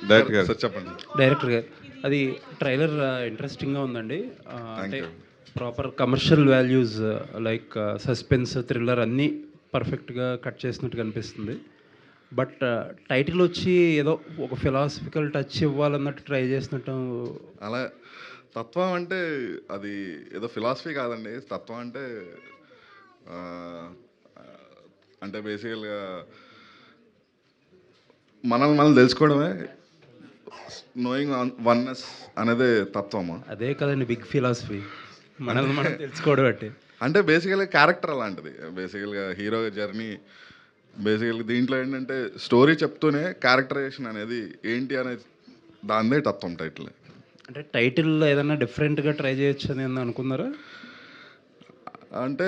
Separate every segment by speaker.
Speaker 1: Director గారు
Speaker 2: sir చెప్పండి.
Speaker 3: Director గారు అది ట్రైలర్ ఇంట్రెస్టింగ్గా ఉందండి. అంటే
Speaker 2: you.
Speaker 3: Proper commercial values like suspense thriller అన్నీ పర్ఫెక్ట్గా కట్ చేసినట్టు కనిపిస్తుంది. బట్ టైటిల్ వచ్చి ఏదో ఒక ఫిలాసఫికల్ టచ్ ఇవ్వాలన్నట్టు ట్రై చేసినట్టు.
Speaker 2: అలా తత్వం అంటే అది ఏదో ఫిలాసఫీ కాదండి. తత్వం అంటే ఆ, అంటే బేసికల్గా మనల్ని మనం తెలుసుకోవడమే నోయింగ్ వన్నెస్ అనేది తత్వము.
Speaker 3: అదే కదండి బిగ్ ఫిలాసఫీ, మనల్ని మనం తెలుసుకోవడం అంటే.
Speaker 2: అంటే బేసికల్గా క్యారెక్టర్ అలాంటిది. బేసికల్గా హీరో జర్నీ బేసికల్గా దీంట్లో ఏంటంటే స్టోరీ చెప్తూనే క్యారెక్టరైజేషన్ అనేది ఏంటి అనేది దాందే తత్వం టైటిల్.
Speaker 3: అంటే టైటిల్ ఏదైనా డిఫరెంట్గా ట్రై చేయొచ్చు అని ఏమన్నా అనుకున్నారా?
Speaker 2: అంటే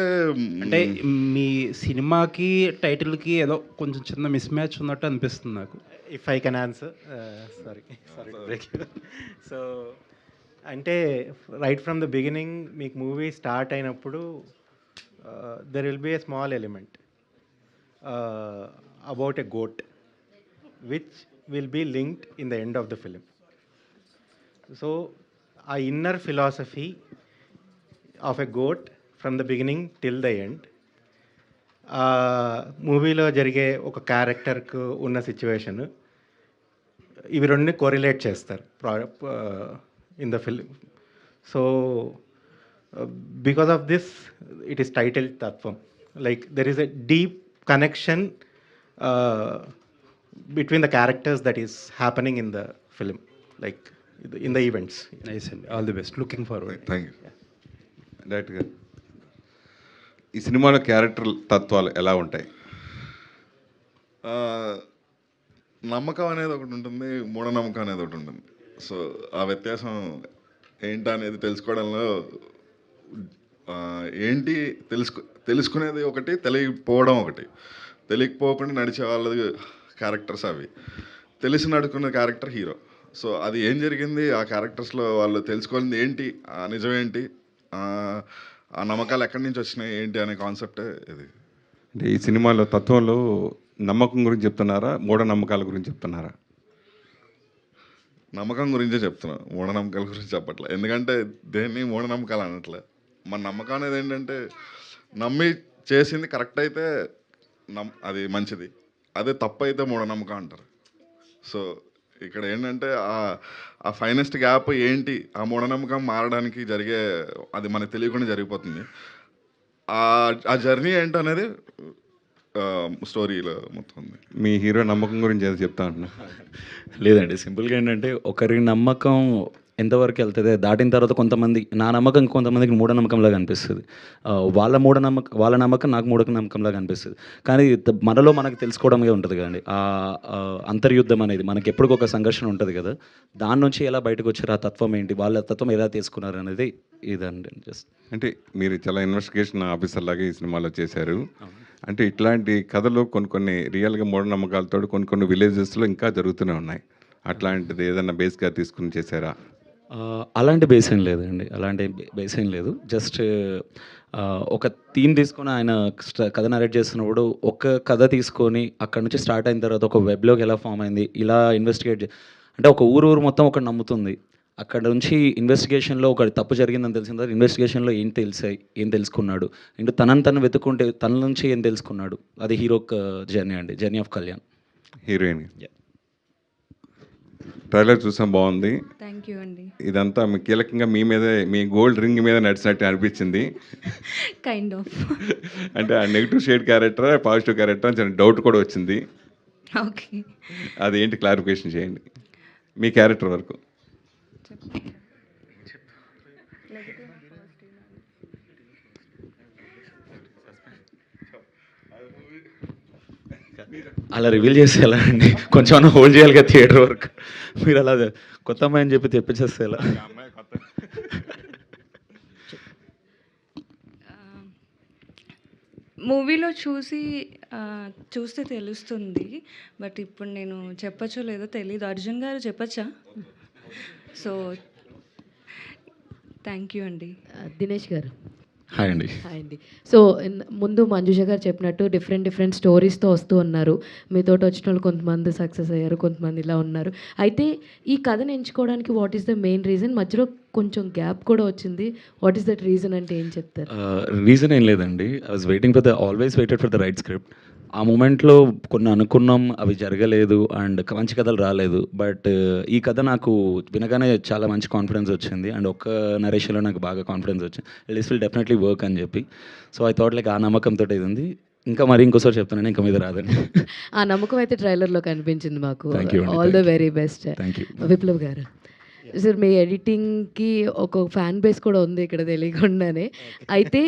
Speaker 3: అంటే మీ సినిమాకి టైటిల్కి ఏదో కొంచెం చిన్న మిస్ మ్యాచ్ ఉన్నట్టు అనిపిస్తుంది నాకు.
Speaker 4: If I can answer, sorry break. So అంటే రైట్ ఫ్రమ్ ద బిగినింగ్ మీకు మూవీ స్టార్ట్ అయినప్పుడు there will be a small element about a goat which will be linked in the end of the film. So ah inner philosophy of a goat from the beginning till the end, మూవీలో జరిగే ఒక క్యారెక్టర్కు ఉన్న situation, ఇవి రెండు correlate చేస్తారు in the film. So because of this it is title తత్వం. Like there is a deep connection between the characters that is happening in the film, like in the events.
Speaker 3: Nice అండి, all the best, looking forward.
Speaker 2: Thank you.
Speaker 1: Director గారు ఈ సినిమాలో character తత్వాలు ఎలా ఉంటాయి?
Speaker 2: నమ్మకం అనేది ఒకటి ఉంటుంది, మూఢనమ్మకం అనేది ఒకటి ఉంటుంది. సో ఆ వ్యత్యాసం ఏంటి అనేది తెలుసుకోవడంలో ఏంటి తెలుసుకునేది ఒకటి, తెలియకపోవడం ఒకటి. తెలియకపోకుండా నడిచే వాళ్ళది క్యారెక్టర్స్ అవి, తెలిసి నడుకున్న క్యారెక్టర్ హీరో. సో అది ఏం జరిగింది ఆ క్యారెక్టర్స్లో, వాళ్ళు తెలుసుకోవాల్సింది ఏంటి, ఆ నిజం ఏంటి, ఆ నమ్మకాలు ఎక్కడి నుంచి వచ్చినాయి ఏంటి అనే కాన్సెప్టే ఇది.
Speaker 1: అంటే ఈ సినిమాలో తత్వంలో నమ్మకం గురించి చెప్తున్నారా, మూఢనమ్మకాల గురించి చెప్తున్నారా?
Speaker 2: నమ్మకం గురించే చెప్తున్నా, మూఢనమ్మకాల గురించి చెప్పట్లే. ఎందుకంటే దేన్ని మూఢనమ్మకాలు అనట్లే. మన నమ్మకం అనేది ఏంటంటే నమ్మి చేసింది కరెక్ట్ అయితే అది మంచిది, అదే తప్పు అయితే మూఢనమ్మకం అంటారు. సో ఇక్కడ ఏంటంటే ఆ ఫైనెస్ట్ గ్యాప్ ఏంటి, ఆ మూఢనమ్మకం మారడానికి జరిగే, అది మనకు తెలియకుండా జరిగిపోతుంది. ఆ జర్నీ ఏంటనేది స్టోరీలో మొత్తం ఉంది.
Speaker 1: మీ హీరో నమ్మకం గురించి ఏదో చెప్తా అంటున్నా.
Speaker 5: లేదండి, సింపుల్గా ఏంటంటే ఒకరి నమ్మకం ఎంతవరకు వెళ్తుంది, దాటిన తర్వాత కొంతమంది, నా నమ్మకం కొంతమందికి మూఢనమ్మకంలాగా అనిపిస్తుంది, వాళ్ళ నమ్మకం నాకు మూఢనమ్మకంలాగా అనిపిస్తుంది. కానీ మనలో మనకు తెలుసుకోవడమే ఉంటుంది కదండి, ఆ అంతర్యుద్ధం అనేది మనకి ఎప్పటికొక సంఘర్షణ ఉంటుంది కదా, దాని నుంచి ఎలా బయటకు వచ్చారు, ఆ తత్వం ఏంటి, వాళ్ళ తత్వం ఎలా తీసుకున్నారు అనేది ఇదండి. జస్ట్
Speaker 1: అంటే మీరు చాలా ఇన్వెస్టిగేషన్ ఆఫీసర్ లాగా ఈ సినిమాలో చేశారు. అంటే ఇట్లాంటి కథలు కొన్ని రియల్గా మూఢనమ్మకాలతో కొన్ని విలేజెస్లో ఇంకా జరుగుతూనే ఉన్నాయి. అట్లాంటిది ఏదైనా బేస్గా తీసుకుని చేశారా?
Speaker 5: అలాంటి బేస్ ఏం లేదండి, అలాంటి బేస్ ఏం లేదు. జస్ట్ ఒక థీమ్ తీసుకొని ఆయన కథ నరేట్ చేస్తున్నప్పుడు ఒక కథ తీసుకొని అక్కడ నుంచి స్టార్ట్ అయిన తర్వాత ఒక వెబ్లోకి ఎలా ఫామ్ అయింది, ఇలా ఇన్వెస్టిగేట్ అంటే ఒక ఊరు మొత్తం ఒకటి నమ్ముతుంది, అక్కడ నుంచి ఇన్వెస్టిగేషన్లో ఒక తప్పు జరిగిందని తెలిసిన తర్వాత ఇన్వెస్టిగేషన్లో ఏం తెలుసుకున్నాడు, ఇంకా తనను వెతుక్కుంటే తన నుంచి ఏం తెలుసుకున్నాడు, అది హీరో జర్నీ అండి, journey of Kalyan.
Speaker 1: Heroine trailer చూసాం, బాగుంది.
Speaker 6: థ్యాంక్ యూ అండి.
Speaker 1: ఇదంతా కీలకంగా మీ మీద, మీ గోల్డ్ రింగ్ మీద నడిచినట్టు అనిపించింది.
Speaker 6: Kind of.
Speaker 1: అంటే ఆ negative shade character, positive character అని చిన్న డౌట్ కూడా వచ్చింది.
Speaker 6: ఓకే,
Speaker 1: అది ఏంటి క్లారిఫికేషన్ చేయండి మీ క్యారెక్టర్ వరకు.
Speaker 5: అలా రివీల్ చేస్తే ఎలా అండి, కొంచెం అన్న హోల్డ్ చేయాలి కదా థియేటర్ వరకు. మీరు అలా కొత్త అమ్మాయి అని చెప్పి తెప్పించేస్తే ఎలా?
Speaker 6: మూవీలో చూస్తే తెలుస్తుంది, బట్ ఇప్పుడు నేను చెప్పచ్చో లేదో తెలీదు. అర్జున్ గారు చెప్పచ్చా? సో థ్యాంక్ యూ అండి.
Speaker 7: దినేష్ గారు
Speaker 5: హాయ్ అండి.
Speaker 7: హాయ్ అండి. సో ముందు మంజుష గారు చెప్పినట్టు డిఫరెంట్ స్టోరీస్తో వస్తూ ఉన్నారు. మీతోటి వచ్చిన వాళ్ళు కొంతమంది సక్సెస్ అయ్యారు, కొంతమంది ఇలా ఉన్నారు. అయితే ఈ కథను ఎంచుకోవడానికి what is the main reason? మధ్యలో కొంచెం గ్యాప్ కూడా వచ్చింది. వాట్ ఈస్ దట్ రీజన్ అంటే ఏం చెప్తారు?
Speaker 5: రీజన్ ఏం లేదండి. I was waiting for always waited for the right script. ఆ మూమెంట్లో కొన్ని అనుకున్నాం, అవి జరగలేదు అండ్ మంచి కథలు రాలేదు. బట్ ఈ కథ నాకు వినగానే చాలా మంచి కాన్ఫిడెన్స్ వచ్చింది అండ్ ఒక్క నరేషన్లో నాకు బాగా కాన్ఫిడెన్స్ వచ్చింది. దిస్ విల్ డెఫినెట్లీ వర్క్ అని చెప్పి. సో ఐ థాట్ లైక్ ఆ నమ్మకంతో ఇది ఉంది. ఇంకా మరి ఇంకోసారి చెప్తున్నాను, ఇంకా మీద రాదండి.
Speaker 7: ఆ నమ్మకం అయితే ట్రైలర్లో కనిపించింది మాకు.
Speaker 5: Thank you అండి.
Speaker 7: All the very best.
Speaker 5: Thank you.
Speaker 7: Viplav గారు, సార్ మీ ఎడిటింగ్కి ఒక ఫ్యాన్ బేస్ కూడా ఉంది ఇక్కడ తెలియకుండానే. అయితే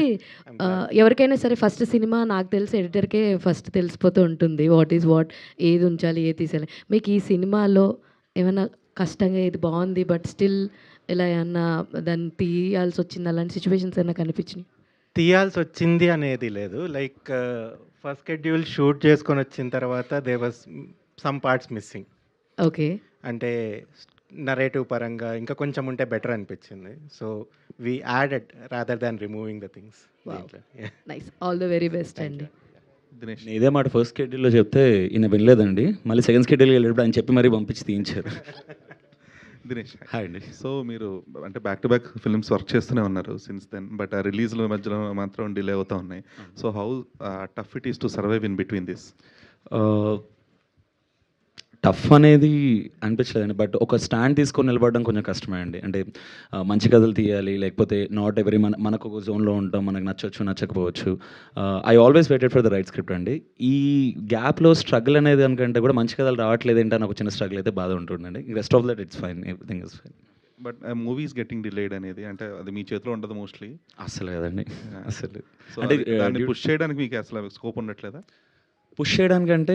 Speaker 7: ఎవరికైనా సరే ఫస్ట్ సినిమా నాకు తెలిసి ఎడిటర్కే ఫస్ట్ తెలిసిపోతూ ఉంటుంది వాట్ ఈజ్ వాట్, ఏది ఉంచాలి ఏది తీసేయాలి. మీకు ఈ సినిమాలో ఏమైనా కష్టంగా ఇది బాగుంది బట్ స్టిల్ ఇలా ఏమన్నా దాన్ని తీయాల్సి వచ్చింది అలాంటి సిచ్యువేషన్స్ ఏమైనా కనిపించినాయి?
Speaker 4: తీయాల్సి వచ్చింది అనేది లేదు. లైక్ ఫస్ట్ షెడ్యూల్ షూట్ చేసుకొని వచ్చిన తర్వాత they was some parts missing.
Speaker 7: Okay.
Speaker 4: అంటే నరేటివ్ పరంగా ఇంకా కొంచెం ఉంటే బెటర్ అనిపించింది. So we added rather than removing the things.
Speaker 7: Nice, all the very best అండి.
Speaker 5: నేను ఇదే మాట ఫస్ట్ షెడ్యూల్లో చెప్తే ఈయన వినలేదండి. మళ్ళీ సెకండ్ షెడ్యూల్కి వెళ్ళేటప్పుడు ఆయన చెప్పి మరీ పంపించి తీయించారు.
Speaker 8: దినేష్,
Speaker 5: హాయ్ అండి.
Speaker 8: సో మీరు అంటే back to back films work చేస్తూనే ఉన్నారు సిన్స్ దెన్, బట్ ఆ రిలీజ్ల మధ్యలో మాత్రం డిలే అవుతూ ఉన్నాయి. So how tough it is to survive in between this?
Speaker 5: Tough అనేది అనిపించలేదండి. బట్ ఒక స్టాండ్ తీసుకొని నిలబడడం కొంచెం కష్టమే అండి. అంటే మంచి కథలు తీయాలి, లేకపోతే నాట్ ఎవరీ మనకు ఒక జోన్లో ఉంటాం, మనకు నచ్చవచ్చు నచ్చకపోవచ్చు. I always waited for the right script అండి. ఈ గ్యాప్లో స్ట్రగుల్ అనేది అనుకంటే కూడా మంచి కథలు రావట్లేదు ఏంటో నాకు చిన్న స్ట్రగుల్ అయితే బాధ ఉంటుందండి. Rest of that it's fine, everything is fine.
Speaker 8: But movies getting delayed అనేది అంటే అది మీ చేతిలో ఉండదు మోస్ట్లీ.
Speaker 5: అసలు కదండి, అసలు.
Speaker 8: సో
Speaker 5: అంటే
Speaker 8: దాన్ని పుష్ చేయడానికి మీకు అసలు స్కోప్ ఉండట్లేదా?
Speaker 5: పుష్ చేయడానికంటే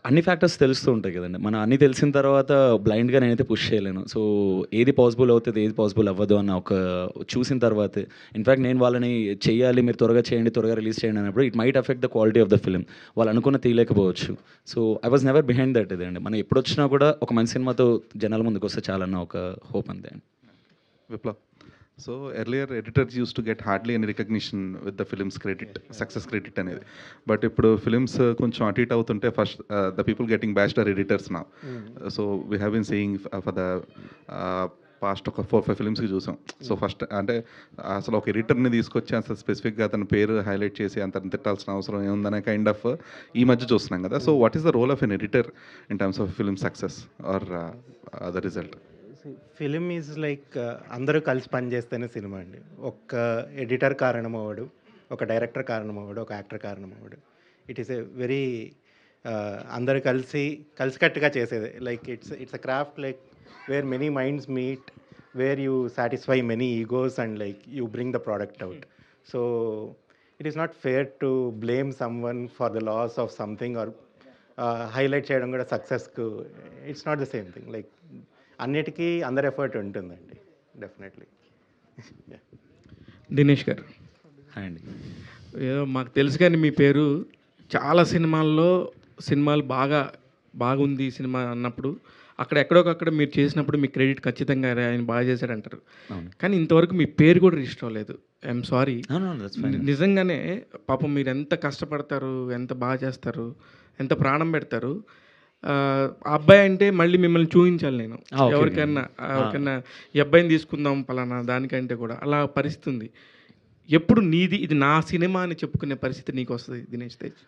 Speaker 5: అన్ని ఫ్యాక్టర్స్ తెలుస్తూ ఉంటాయి కదండి. మనం అన్నీ తెలిసిన తర్వాత బ్లైండ్గా నేనైతే పుష్ చేయలేను. సో ఏది పాసిబుల్ అవుతుంది, ఏది పాసిబుల్ అవ్వదు అన్న ఒక చూసిన తర్వాత, ఇన్ఫ్యాక్ట్ నేను వాళ్ళని చేయాలి, మీరు త్వరగా చేయండి, త్వరగా రిలీజ్ చేయండి అన్నప్పుడు it might affect the quality of the film. వాళ్ళు అనుకున్న తీయలేకపోవచ్చు. So I was never behind that ఇదండి. మనం ఎప్పుడు వచ్చినా కూడా ఒక మంచి సినిమాతో జనాల ముందుకు వస్తే చాలన్న ఒక హోప్ అంతే అండి.
Speaker 8: Viplav, so earlier editors use to get hardly any recognition with the films credit, success credit అనేది. బట్ ఇప్పుడు ఫిల్మ్స్ కొంచెం అటు ఇటు అవుతుంటే first the people getting bachelor editors నా. So we have been saying for the past ఒక 4-5 ఫిల్మ్స్కి చూసాం. So first అంటే అసలు ఒక ఎడిటర్ని తీసుకొచ్చి అసలు స్పెసిఫిక్గా అతని పేరు హైలైట్ చేసి అంతని తిట్టాల్సిన అవసరం ఏముందనే కైండ్ ఆఫ్ ఈ మధ్య చూస్తున్నాం కదా. So what is the role of an editor in terms of film success or the result?
Speaker 4: Film is like అందరూ కలిసి పనిచేస్తేనే సినిమా అండి. ఒక ఎడిటర్ కారణం అవ్వడు, ఒక డైరెక్టర్ కారణం అవ్వడు, ఒక యాక్టర్ కారణం అవ్వడు. ఇట్ ఈస్ ఎ వెరీ అందరూ కలిసికట్టుగా చేసేది. Like it's a craft like where many minds meet, where you satisfy many egos and like you bring the product out. So it is not fair to blame someone for the loss of something or highlight చేయడం కూడా సక్సెస్కు. It's not the same thing. Like అన్నిటికీ అందరి effort ఉంటుందండి, definitely.
Speaker 3: Dinesh గారు,
Speaker 5: hi అండి.
Speaker 3: ఏదో మాకు తెలుసు కానీ మీ పేరు చాలా సినిమాలు బాగుంది సినిమా అన్నప్పుడు అక్కడ ఎక్కడొకక్కడ మీరు చేసినప్పుడు మీ క్రెడిట్ ఖచ్చితంగా ఆయన బాగా చేశాడు అంటారు. కానీ ఇంతవరకు మీ పేరు కూడా రిజిస్టర్ అవ్వలేదు. I'm sorry. నిజంగానే పాపం మీరు ఎంత కష్టపడతారు, ఎంత బాగా చేస్తారు, ఎంత ప్రాణం పెడతారు. ఆ అబ్బాయి అంటే మళ్ళీ మిమ్మల్ని చూపించాలి నేను ఎవరికైనా ఈ అబ్బాయిని తీసుకుందాం పలానా దానికంటే కూడా అలా పరిస్థితి ఉంది. ఎప్పుడు ఇది నా సినిమా అని చెప్పుకునే పరిస్థితి నీకు వస్తుంది దినేష్ తేజ్?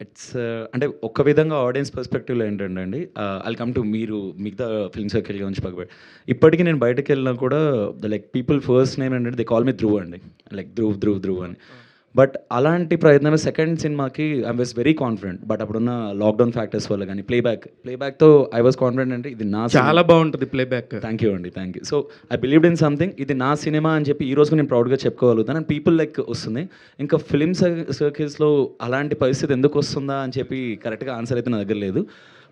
Speaker 5: ఇట్స్ అంటే ఒక విధంగా ఆడియన్స్ పర్స్పెక్టివ్లో ఏంటంటే అండి, ఐల్ కమ్ టు మీరు మిగతా ఫిల్మ్ సర్కిల్ గురించి పక్కబడి ఇప్పటికీ నేను బయటకు వెళ్ళినా కూడా లైక్ పీపుల్ ఫస్ట్ నేమ్ ఏంటంటే దే కాల్ మీ ధ్రువ్ అండి, లైక్ ధ్రువ్ అని. బట్ అలాంటి ప్రయత్నమే సెకండ్ సినిమాకి I was very confident. But అప్పుడున్న లాక్డౌన్ ఫ్యాక్టర్స్ వల్ల కానీ ప్లేబ్యాక్తో ఐ వాస్ కాన్ఫిడెంట్ అంటే ఇది నా
Speaker 3: చాలా బాగుంటుంది ప్లేబ్యాక్.
Speaker 5: థ్యాంక్ యూ అండి, thank you. So I believed in something, ఇది నా సినిమా అని చెప్పి ఈ రోజు నేను ప్రౌడ్గా చెప్పుకోగలుగుతాను. అండ్ పీపుల్ లైక్ వస్తుంది. ఇంకా ఫిల్మ్ సర్కిల్స్లో అలాంటి పరిస్థితి ఎందుకు వస్తుందా అని చెప్పి కరెక్ట్గా ఆన్సర్ అయితే నా దగ్గర లేదు.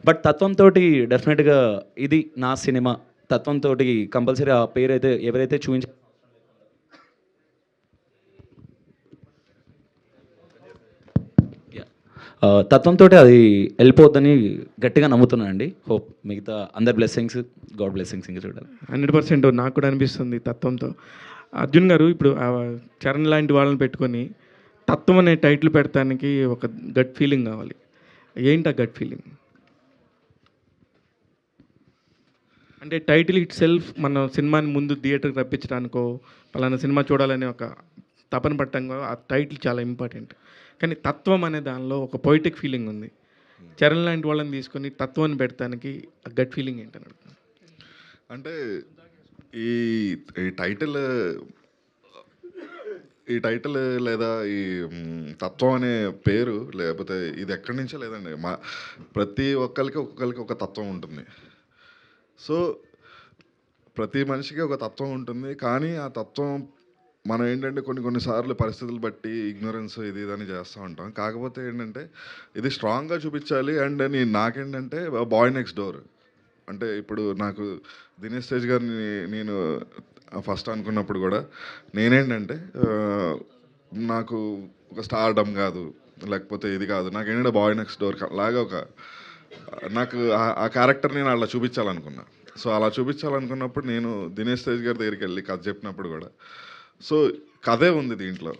Speaker 5: బట్ తత్వంతో డెఫినెట్గా ఇది నా సినిమా, తత్వంతో కంపల్సరీ ఆ పేరు అయితే ఎవరైతే తత్వంతో అది వెళ్ళిపోద్దని గట్టిగా నమ్ముతున్నాను అండి. హోప్ మిగతా అందరి బ్లెస్సింగ్స్, గాడ్ బ్లెస్సింగ్స్ ఇంకా చూడాలి.
Speaker 3: 100% నాకు కూడా అనిపిస్తుంది తత్వంతో.
Speaker 9: అర్జున్ గారు ఇప్పుడు చరణ్ లాంటి వాళ్ళని పెట్టుకొని తత్వం అనే టైటిల్ పెడతానికి ఒక గట్ ఫీలింగ్ కావాలి. ఏంటి ఆ గట్ ఫీలింగ్? అంటే టైటిల్ ఇట్ సెల్ఫ్ మన సినిమాని ముందు థియేటర్కి రప్పించడానికో పలానా సినిమా చూడాలనే ఒక తపన పట్టంగా ఆ టైటిల్ చాలా ఇంపార్టెంట్. కానీ తత్వం అనే దానిలో ఒక పొయిటిక్ ఫీలింగ్ ఉంది. చరణ్ లాంటి వాళ్ళని తీసుకొని తత్వాన్ని పెడతానికి ఆ గట్ ఫీలింగ్ ఏంటని అడుగుతున్నాను.
Speaker 2: అంటే ఈ ఈ టైటిల్ ఈ టైటిల్ లేదా ఈ తత్వం అనే పేరు లేకపోతే ఇది ఎక్కడి నుంచో లేదండి. ప్రతి ఒక్కరికి ఒక తత్వం ఉంటుంది. సో ప్రతి మనిషికి ఒక తత్వం ఉంటుంది. కానీ ఆ తత్వం మనం ఏంటంటే కొన్నిసార్లు పరిస్థితులు బట్టి ఇగ్నోరెన్స్ ఇది ఇదని చేస్తూ ఉంటాం. కాకపోతే ఏంటంటే ఇది స్ట్రాంగ్గా చూపించాలి. అండ్ నాకేంటంటే బాయ్ నెక్స్ట్ డోర్ అంటే ఇప్పుడు నాకు దినేష్ తేజ్ గారిని నేను ఫస్ట్ అనుకున్నప్పుడు కూడా నేనేంటంటే నాకు ఒక స్టార్డమ్ కాదు, లేకపోతే ఇది కాదు, నాకేంటంటే బాయ్ నెక్స్ట్ డోర్ లాగా నాకు ఆ క్యారెక్టర్ నేను అలా చూపించాలనుకున్నా. సో అలా చూపించాలనుకున్నప్పుడు నేను దినేష్ తేజ్ గారి దగ్గరికి వెళ్ళి కథ చెప్పినప్పుడు కూడా సో కథే ఉంది, దీంట్లో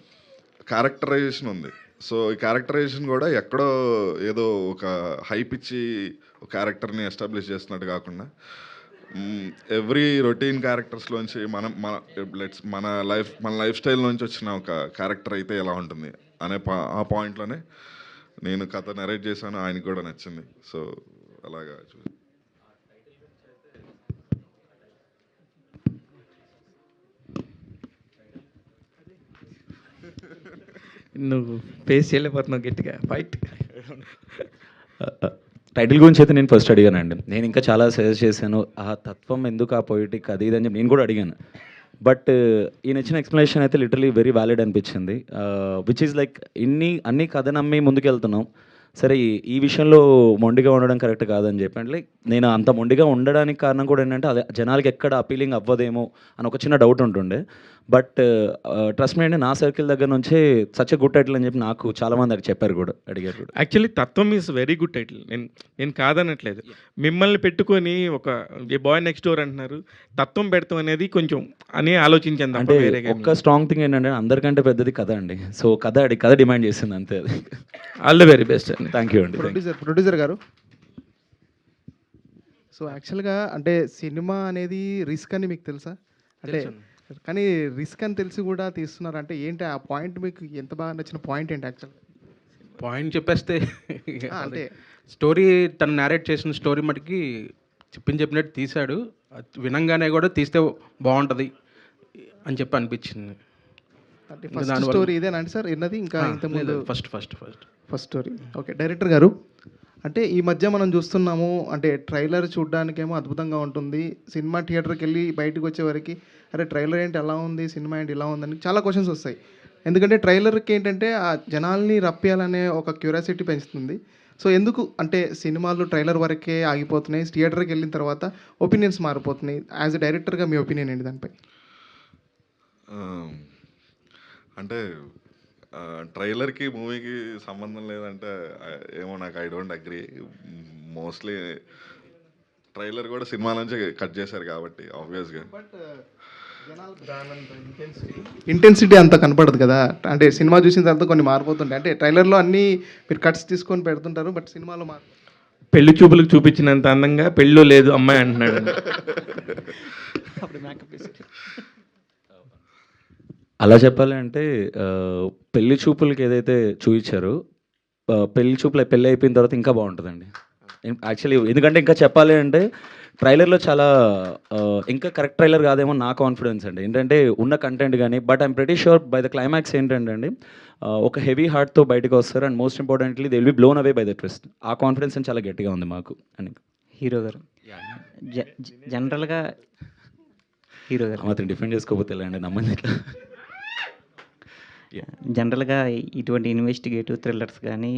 Speaker 2: క్యారెక్టరైజేషన్ ఉంది. సో ఈ క్యారెక్టరైజేషన్ కూడా ఎక్కడో ఏదో ఒక హైప్ ఇచ్చి ఒక క్యారెక్టర్ని ఎస్టాబ్లిష్ చేస్తున్నట్టు కాకుండా ఎవ్రీ రొటీన్ క్యారెక్టర్స్లోంచి మన లైఫ్ స్టైల్ నుంచి వచ్చిన ఒక క్యారెక్టర్ అయితే ఎలా ఉంటుంది అనే ఆ పాయింట్లోనే నేను కథ నరేట్ చేశాను. ఆయనకు కూడా నచ్చింది. సో అలాగా
Speaker 9: నువ్వు ఫేస్ చేయలేకపోతున్నావు గట్టిగా ఫైట్.
Speaker 5: టైటిల్ గురించి అయితే నేను ఫస్ట్ అడిగానండి. నేను ఇంకా చాలా సజెస్ట్ చేశాను, ఆ తత్వం ఎందుకు, ఆ పొయిటిక్ అది ఇది అని చెప్పి నేను కూడా అడిగాను. బట్ ఈయన ఇచ్చిన ఎక్స్ప్లెనేషన్ అయితే లిటరలీ వెరీ వ్యాలిడ్ అనిపించింది. విచ్ ఈజ్ లైక్ అన్ని కథ నమ్మి ముందుకెళ్తున్నాం, సరే ఈ విషయంలో మొండిగా ఉండడం కరెక్ట్ కాదని చెప్పి. అంటే లైక్ నేను అంత మొండిగా ఉండడానికి కారణం కూడా ఏంటంటే అదే జనాలకి ఎక్కడ అపీలింగ్ అవ్వదేమో అని ఒక చిన్న డౌట్ ఉంటుండే. బట్ ట్రస్ట్ మీ అండి, నా సర్కిల్ దగ్గర నుంచే సచ్ గుడ్ టైటిల్ అని చెప్పి నాకు చాలామంది అడిగారు కూడా.
Speaker 9: యాక్చువల్లీ తత్వం ఈజ్ వెరీ గుడ్ టైటిల్. నేను కాదనట్లేదు. మిమ్మల్ని పెట్టుకొని ఒక బాయ్ నెక్స్ట్ డోర్ అంటున్నారు, తత్వం పెడతాం అనేది కొంచెం అని ఆలోచించాను.
Speaker 5: అంటే ఒక్క స్ట్రాంగ్ థింగ్ ఏంటంటే అందరికంటే పెద్దది కథ అండి. సో కథ డిమాండ్ చేసింది అంతే. అది
Speaker 9: ఆల్ ద వెరీ బెస్ట్ అండి.
Speaker 5: థ్యాంక్ యూ అండి.
Speaker 10: ప్రొడ్యూసర్ గారు, సో యాక్చువల్గా అంటే సినిమా అనేది రిస్క్ అని మీకు తెలుసా? అంటే కానీ రిస్క్ అని తెలిసి కూడా తీస్తున్నారు అంటే ఏంటి ఆ పాయింట్? మీకు ఎంత బాగా నచ్చిన పాయింట్ ఏంటి యాక్చువల్గా?
Speaker 3: పాయింట్ చెప్పేస్తే
Speaker 10: అంటే
Speaker 3: స్టోరీ తను నేరేట్ చేసిన స్టోరీ మటుకి చెప్పినట్టు తీశాడు. వినంగానే కూడా తీస్తే బాగుంటుంది అని చెప్పి అనిపించింది.
Speaker 10: అంటే ఫస్ట్ స్టోరీ ఇదేనా అండి సార్ విన్నది? ఇంకా ఇంతకుముందు
Speaker 3: ఫస్ట్
Speaker 10: స్టోరీ. ఓకే, డైరెక్టర్ గారు, అంటే ఈ మధ్య మనం చూస్తున్నాము, అంటే ట్రైలర్ చూడడానికేమో అద్భుతంగా ఉంటుంది, సినిమా థియేటర్కి వెళ్ళి బయటకు వచ్చేవరకు అరే ట్రైలర్ ఏంటి ఎలా ఉంది, సినిమా ఏంటి ఇలా ఉందని చాలా క్వశ్చన్స్ వస్తాయి. ఎందుకంటే ట్రైలర్కి ఏంటంటే ఆ జనాల్ని రప్పియాలనే ఒక క్యూరియాసిటీ పెంచుతుంది. సో ఎందుకు అంటే సినిమాలు ట్రైలర్ వరకే ఆగిపోతున్నాయి, థియేటర్కి వెళ్ళిన తర్వాత ఒపీనియన్స్ మారిపోతున్నాయి? యాజ్ ఎ డైరెక్టర్గా మీ ఒపీనియన్ ఏంటి దానిపై?
Speaker 2: అంటే ట్రైలర్కి మూవీకి సంబంధం లేదంటే ఏమో నాకు I don't agree. Mostly trailer కూడా సినిమా నుంచే కట్ చేశారు కాబట్టి ఆబ్వియస్గా
Speaker 10: ఇంటెన్సిటీ అంత కనపడదు కదా. అంటే సినిమా చూసిన తర్వాత కొన్ని మారిపోతుంటాయి. అంటే ట్రైలర్లో అన్నీ మీరు కట్స్ తీసుకొని పెడుతుంటారు, బట్ సినిమాలో
Speaker 9: పెళ్లి చూపులకు చూపించినంత అందంగా పెళ్ళి లేదు అమ్మాయి అంటున్నాడు.
Speaker 5: అలా చెప్పాలి అంటే పెళ్లి చూపులకి ఏదైతే చూపించారో పెళ్ళి అయిపోయిన తర్వాత ఇంకా బాగుంటుందండి యాక్చువల్లీ. ఎందుకంటే ఇంకా చెప్పాలి అంటే ట్రైలర్లో చాలా ఇంకా కరెక్ట్ ట్రైలర్ కాదేమో నా కాన్ఫిడెన్స్ అండి. ఏంటంటే ఉన్న కంటెంట్ కానీ, but I'm pretty sure by the climax ఏంటంటే అండి ఒక హెవీ హార్ట్తో బయటకు వస్తారు. And most importantly they will be blown away by the twist. ఆ కాన్ఫిడెన్స్ అని చాలా గట్టిగా ఉంది మాకు. అని
Speaker 11: హీరో గారు జనరల్గా హీరో గారు
Speaker 5: మాత్రం డిఫెండ్ చేసుకోకపోతే అండి నమ్మండి.
Speaker 11: జనరల్గా ఇటువంటి ఇన్వెస్టిగేటివ్ థ్రిల్లర్స్ కానీ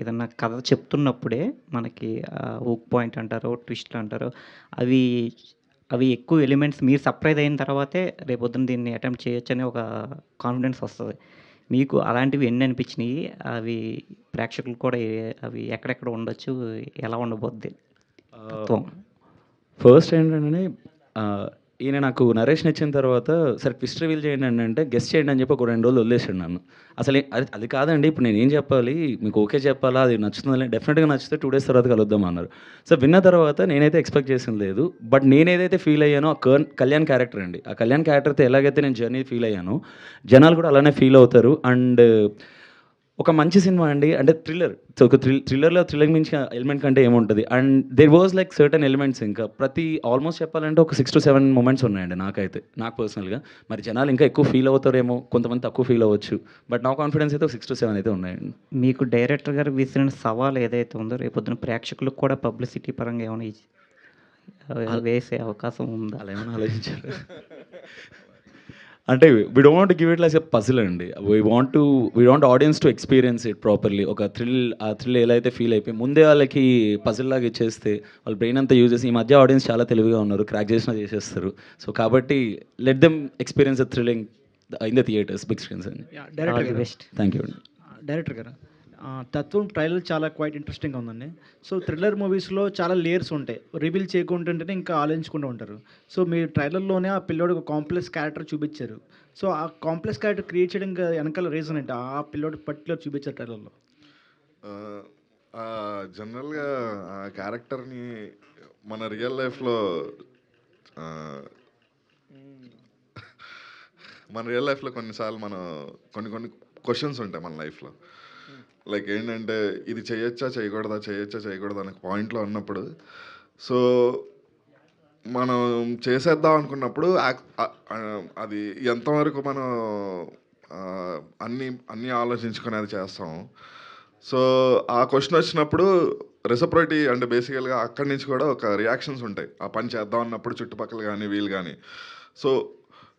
Speaker 11: ఏదన్నా కథ చెప్తున్నప్పుడే మనకి హుక్ పాయింట్ అంటారో ట్విస్ట్లు అంటారో అవి ఎక్కువ ఎలిమెంట్స్ మీరు సర్ప్రైజ్ అయిన తర్వాతే రేపొద్దున దీన్ని అటెంప్ట్ చేయొచ్చు అనే ఒక కాన్ఫిడెన్స్ వస్తుంది. మీకు అలాంటివి ఎన్ని అనిపించినాయి? అవి ప్రేక్షకులు కూడా అవి ఎక్కడెక్కడ ఉండొచ్చు, ఎలా ఉండబోద్ది?
Speaker 5: ఫస్ట్ ఏంటంటే ఈయన నాకు నరేషన్ ఇచ్చిన తర్వాత సరే ట్విస్ట్ రివీల్ చేయండి అని అంటే గెస్ట్ చేయండి అని చెప్పి ఒక 2 రోజులు వదిలేసాడు నన్ను. అసలు అది కాదండి, ఇప్పుడు నేను ఏం చెప్పాలి, మీకు ఓకే చెప్పాలా, అది నచ్చుతుందని, డెఫినెట్గా నచ్చితే 2 days తర్వాత కలుద్దాం అన్నారు. సో విన్న తర్వాత నేనైతే ఎక్స్పెక్ట్ చేసింది లేదు, బట్ నేను ఏదైతే ఫీల్ అయ్యానో ఆ కళ్యాణ్ క్యారెక్టర్ అండి, ఆ కళ్యాణ్ క్యారెక్టర్తో ఎలాగైతే నేను జర్నీ ఫీల్ అయ్యానో జనాలు కూడా అలానే ఫీల్ అవుతారు. అండ్ ఒక మంచి సినిమా అండి, అంటే థ్రిల్లర్. సో ఒక థ్రిల్లర్లో థ్రిల్లింగ్ మించి ఎలిమెంట్ కంటే ఏముంటుంది. And there was like certain elements, ఇంకా ప్రతి ఆల్మోస్ట్ చెప్పాలంటే ఒక 6 to 7 మూమెంట్స్ ఉన్నాయండి నాకైతే, నాకు పర్సనల్గా. మరి జనాలు ఇంకా ఎక్కువ ఫీల్ అవుతారేమో, కొంతమంది తక్కువ ఫీల్ అవ్వచ్చు, బట్ నా కాన్ఫిడెన్స్ అయితే ఒక 6 to 7 అయితే ఉన్నాయండి.
Speaker 11: మీకు డైరెక్టర్ గారు విసిరిన సవాల్ ఏదైతే ఉందో రేపొద్దున ప్రేక్షకులకు కూడా పబ్లిసిటీ పరంగా ఏమైనా వేసే అవకాశం ఉందా?
Speaker 5: అలా ఏమైనా ఆలోచించారు అంటే we don't want give it like a puzzle అండి, we want audience to experience it properly. ఒక ఆ థ్రిల్ ఎలా అయితే ఫీల్ అయిపోయి ముందే వాళ్ళకి పజిల్ లాగా ఇచ్చేస్తే వాళ్ళ బ్రెయిన్ అంతా యూజ్ చేసి, ఈ మధ్య ఆడియన్స్ చాలా తెలివిగా ఉన్నారు, క్రాక్ చేసినా చేసేస్తారు. సో కాబట్టి let them experience the thrilling in the theatres, big screens అండి. థ్యాంక్ యూ అండి.
Speaker 12: డైరెక్టర్ గారు, తత్వం ట్రైలర్ చాలా క్వైట్ ఇంట్రెస్టింగ్గా ఉందండి. సో థ్రిల్లర్ మూవీస్లో చాలా లేయర్స్ ఉంటాయి, రివీల్ చేయకుంటుంటేనే ఇంకా ఆలోచించుకుంటూ ఉంటారు. సో మీ ట్రైలర్లోనే ఆ పిల్లోడు ఒక కాంప్లెక్స్ క్యారెక్టర్ చూపించారు. సో ఆ కాంప్లెక్స్ క్యారెక్టర్ క్రియేట్ చేయడం వెనకాల రీజన్ ఏంటి? ఆ పిల్లోడు పర్టికులర్ చూపించారు ట్రైలర్లో.
Speaker 2: జనరల్గా ఆ క్యారెక్టర్ని మన రియల్ లైఫ్లో కొన్నిసార్లు కొన్ని క్వశ్చన్స్ ఉంటాయి మన లైఫ్లో. లైక్ ఏంటంటే ఇది చేయొచ్చా చేయకూడదా అనే పాయింట్లో ఉన్నప్పుడు, సో మనం చేసేద్దాం అనుకున్నప్పుడు అది ఎంతవరకు మనం అన్నీ ఆలోచించుకొని అది చేస్తాం. సో ఆ క్వశ్చన్ వచ్చినప్పుడు రెసిప్రొసిటీ అంటే బేసికల్గా అక్కడి నుంచి కూడా ఒక రియాక్షన్స్ ఉంటాయి ఆ పని చేద్దాం అన్నప్పుడు, చుట్టుపక్కల కానీ వీళ్ళు కానీ.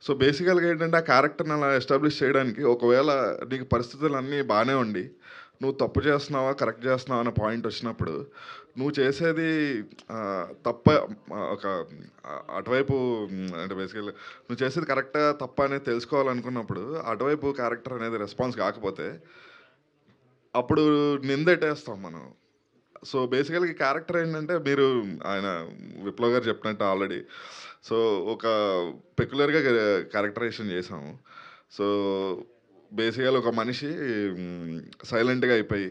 Speaker 2: సో బేసికల్గా ఏంటంటే ఆ క్యారెక్టర్ని అలా ఎస్టాబ్లిష్ చేయడానికి, ఒకవేళ నీకు పరిస్థితులు అన్నీ బాగానే ఉండి నువ్వు తప్పు చేస్తున్నావా కరెక్ట్ చేస్తున్నావా అనే పాయింట్ వచ్చినప్పుడు, నువ్వు చేసేది తప్ప ఒక అటువైపు అంటే బేసికల్గా నువ్వు చేసేది కరెక్టా తప్ప అనేది తెలుసుకోవాలనుకున్నప్పుడు అటువైపు క్యారెక్టర్ అనేది రెస్పాన్స్ కాకపోతే అప్పుడు నిందెట్టేస్తాం మనం. సో బేసికల్గా ఈ క్యారెక్టర్ ఏంటంటే, మీరు ఆయన విప్లవ్ గారు చెప్పినట్టు ఆల్రెడీ, సో ఒక పెక్యులర్గా క్యారెక్టరైజేషన్ చేసాము. సో బేసికల్గా ఒక మనిషి సైలెంట్గా అయిపోయి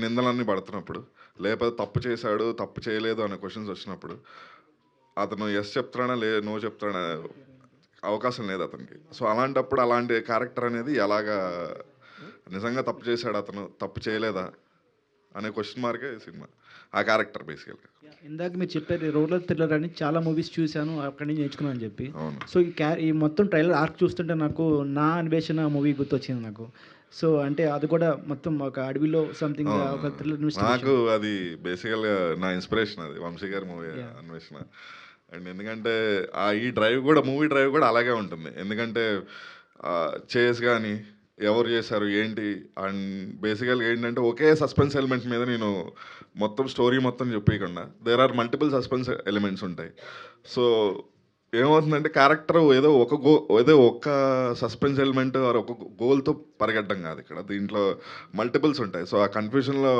Speaker 2: నిందలన్నీ పడుతున్నప్పుడు, లేకపోతే తప్పు చేశాడు తప్పు చేయలేదు అనే క్వశ్చన్స్ వచ్చినప్పుడు అతను ఎస్ చెప్తాడా నో చెప్తాడా అవకాశం లేదు అతనికి. సో అలాంటప్పుడు అలాంటి క్యారెక్టర్ అనేది ఎలాగా నిజంగా తప్పు చేశాడు అతను తప్పు చేయలేదా అనే క్వశ్చన్ మార్కే సినిమా, ఆ క్యారెక్టర్ బేసికల్గా.
Speaker 12: ఇందాక మీరు చెప్పారు రూరల్ థ్రిల్లర్ అని, చాలా మూవీస్ చూశాను అక్కడి నుంచి నేర్చుకున్నాను అని చెప్పి. సో ఈ మొత్తం ట్రైలర్ ఆర్క్ చూస్తుంటే నాకు నా అన్వేషణ మూవీ గుర్తొచ్చింది నాకు. సో అంటే అది కూడా మొత్తం ఒక అడవిలో సంథింగ్ ఒక థ్రిల్లర్.
Speaker 2: నాకు అది బేసికల్గా నా ఇన్స్పిరేషన్, అది వంశీ గారి మూవీ అన్వేషణ. అండ్ ఎందుకంటే ఈ మూవీ డ్రైవ్ కూడా అలాగే ఉంటుంది. ఎందుకంటే చేస్ కానీ ఎవరు చేశారు ఏంటి, అండ్ బేసికల్గా ఏంటంటే ఒకే సస్పెన్స్ ఎలిమెంట్ మీద నేను మొత్తం స్టోరీ మొత్తం చెప్పకుండా there are multiple suspense elements ఉంటాయి. సో ఏమవుతుందంటే క్యారెక్టర్ ఏదో ఒక సస్పెన్స్ ఎలిమెంట్ ఒక గోల్తో పరిగెట్టడం కాదు, ఇక్కడ దీంట్లో మల్టిపుల్స్ ఉంటాయి. సో ఆ కన్ఫ్యూజన్లో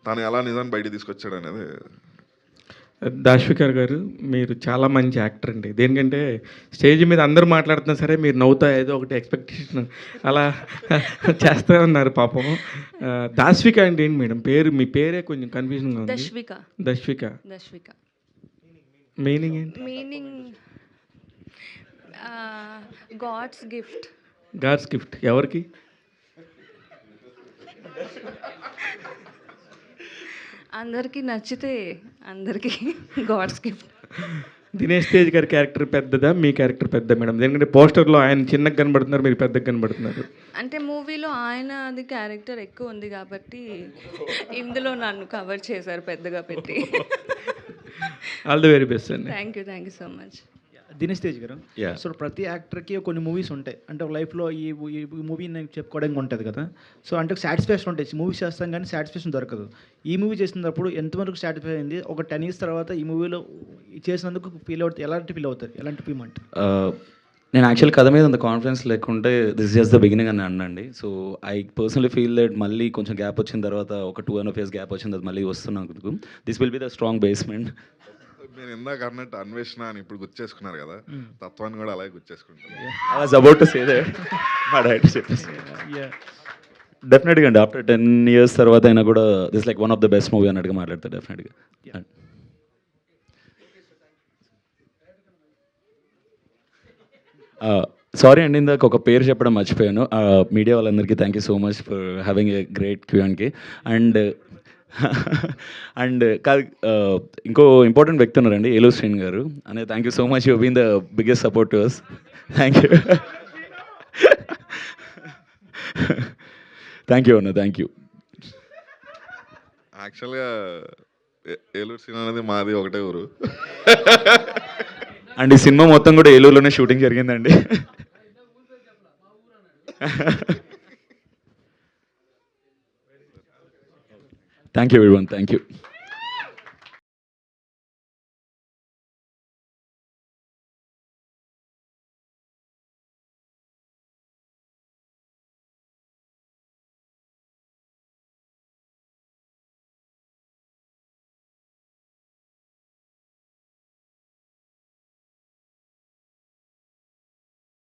Speaker 2: తను ఎలా నిజాన్ని బయట తీసుకొచ్చాడు అనేది.
Speaker 9: దాష్వికర్ గారు, మీరు చాలా మంచి యాక్టర్ అండి. దేనికంటే స్టేజ్ మీద అందరూ మాట్లాడుతున్నా సరే మీరు నవ్వుతా ఏదో ఒకటి ఎక్స్పెక్టేషన్ అలా చేస్తూ ఉన్నారు పాపం. దాష్విక అంటే ఏంటి మేడం పేరు? మీ పేరే కొంచెం కన్ఫ్యూజన్గా ఉంది. దశ్విక మీనింగ్ ఏంటి?
Speaker 6: Meaning God's gift.
Speaker 9: ఎవరికి?
Speaker 6: అందరికీ నచ్చితే అందరికీ గాడ్స్ గిఫ్ట్.
Speaker 9: దినేష్ తేజ్ గారి క్యారెక్టర్ పెద్దదా, మీ క్యారెక్టర్ పెద్ద మేడం? ఎందుకంటే పోస్టర్లో ఆయన చిన్నగా కనబడుతున్నారు, మీరు పెద్దగా కనబడుతున్నారు.
Speaker 6: అంటే మూవీలో ఆయన అది క్యారెక్టర్ ఎక్కువ ఉంది కాబట్టి ఇందులో నన్ను కవర్ చేశారు పెద్దగా పెట్టి.
Speaker 9: ఆల్ ది వెరీ బెస్ట్ అండి.
Speaker 6: Thank you so much.
Speaker 12: Dinesh Tej గారు, సో ప్రతి యాక్టర్కి కొన్ని మూవీస్ ఉంటాయి, అంటే ఒక లైఫ్లో ఈ మూవీ నేను చెప్పుకోవడానికి ఉంటుంది కదా. సో అంటే సాటిస్ఫాక్షన్ ఉంటాయి, మూవీస్ చేస్తాం కానీ సాటిస్ఫాక్షన్ దొరకదు. ఈ మూవీ చేసినప్పుడు ఎంతవరకు సాటిస్ఫై అయింది? ఒక 10 years తర్వాత ఈ మూవీలో చేసినందుకు ఎలాంటి ఫీల్ అవుతారు? ఎలాంటి ఫీల్ అంటే
Speaker 5: నేను యాక్చువల్ కథ మీద అంత కాన్ఫిడెన్స్ లేకుంటే దిస్ జస్ట్ ద బిగినింగ్ అని అనండి. So I personally feel that మళ్ళీ కొంచెం గ్యాప్ వచ్చిన తర్వాత ఒక 2.5 years గ్యాప్ వచ్చిన తర్వాత మళ్ళీ వస్తున్నాను. This will be the strong basement.
Speaker 2: నేను ఇందాక అన్నట్టు అన్వేషణ అని ఇప్పుడు గుర్తు చేసుకున్నారు కదా, తత్వాన్ని కూడా అలాగే గుర్తు చేసుకుంటాను.
Speaker 5: I was about to say that మా డైరెక్టర్ చెప్పేసి డెఫినెట్గా అండి. ఆఫ్టర్ 10 years తర్వాత అయినా కూడా this like one of the best movie అన్నట్టుగా మాట్లాడతారు డెఫినెట్గా. సారీ అండి, ఇందాక ఒక పేరు చెప్పడం మర్చిపోయాను. మీడియా వాళ్ళందరికీ thank you so much for having a great Q&A. And కాదు, ఇంకో ఇంపార్టెంట్ వ్యక్తి ఉన్నారండి, ఏలూరు శ్రీని గారు. అనే thank you so much, you been the biggest support to us. Thank you. Thank you అన్న, థ్యాంక్ యూ.
Speaker 2: యాక్చువల్గా ఏలూరు సీన్ అనేది మాది ఒకటే ఊరు.
Speaker 5: అండ్ ఈ సినిమా మొత్తం కూడా ఏలూరులోనే షూటింగ్ జరిగిందండి. Thank you everyone, thank you.